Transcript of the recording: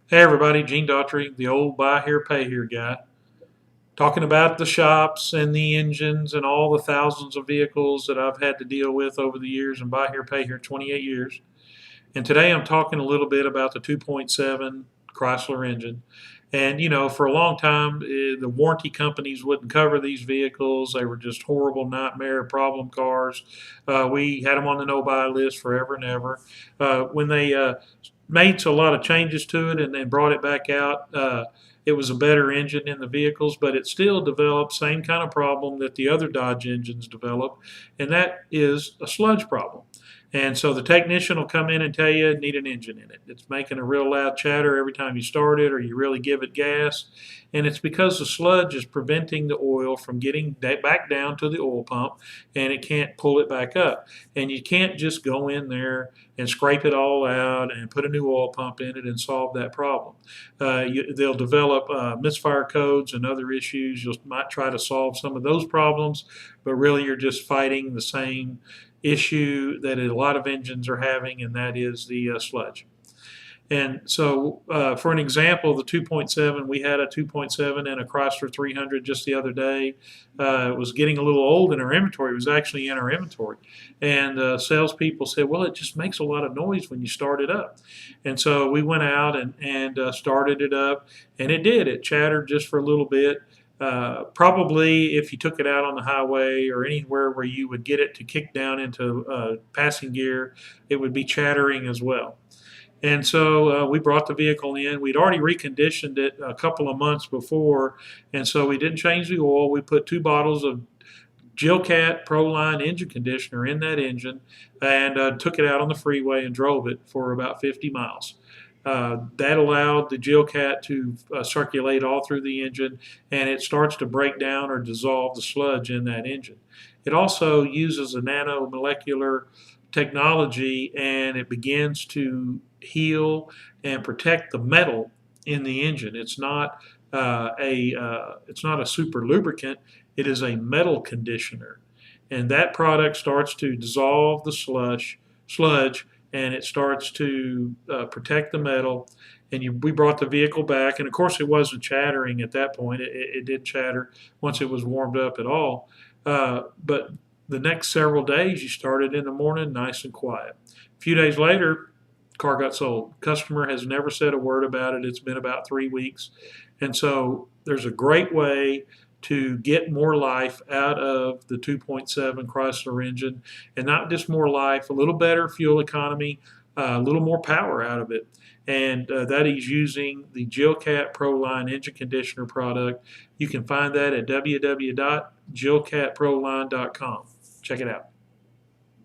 Hey everybody, Gene Daughtry, the old buy here, pay here guy, talking about the shops and the engines and all the thousands of vehicles that I've had to deal with over the years and buy here, pay here 28 years. And today I'm talking a little bit about the 2.7 Chrysler engine. And for a long time, the warranty companies wouldn't cover these vehicles. They were just horrible, nightmare, problem cars. We had them on the no-buy list forever and ever. When they made a lot of changes to it and then brought it back out, it was a better engine in the vehicles, but it still developed same kind of problem that the other Dodge engines develop, and that is a sludge problem. And so the technician will come in and tell you need an engine in it. It's making a real loud chatter every time you start it or you really give it gas. And it's because the sludge is preventing the oil from getting back down to the oil pump, and it can't pull it back up. And you can't just go in there and scrape it all out and put a new oil pump in it and solve that problem. They'll develop misfire codes and other issues. You might try to solve some of those problems, but really you're just fighting the same issue that a lot of engines are having, and that is the sludge. And so, for an example, the 2.7, we had a 2.7 and a Chrysler 300 just the other day. It was getting a little old in our inventory. It was actually in our inventory. And salespeople said, well, it just makes a lot of noise when you start it up. And so we went out and started it up, and it did. It chattered just for a little bit. Probably if you took it out on the highway or anywhere where you would get it to kick down into passing gear, it would be chattering as well. And so we brought the vehicle in. We'd already reconditioned it a couple of months before, and so we didn't change the oil. We put 2 bottles of JilCat Proline engine conditioner in that engine and took it out on the freeway and drove it for about 50 miles. That allowed the JilCat to circulate all through the engine, and it starts to break down or dissolve the sludge in that engine. It also uses a nanomolecular technology, and it begins to heal and protect the metal in the engine. It's not a super lubricant. It is a metal conditioner, and that product starts to dissolve the sludge, and it starts to protect the metal. And we brought the vehicle back, and of course it wasn't chattering at that point. It did chatter once it was warmed up at all. But the next several days, you started in the morning nice and quiet. A few days later, the car got sold. Customer has never said a word about it. It's been about 3 weeks. And so there's a great way to get more life out of the 2.7 Chrysler engine, and not just more life, a little better fuel economy, a little more power out of it. And that is using the JilCat Proline engine conditioner product. You can find that at www.jilcatproline.com. Check it out.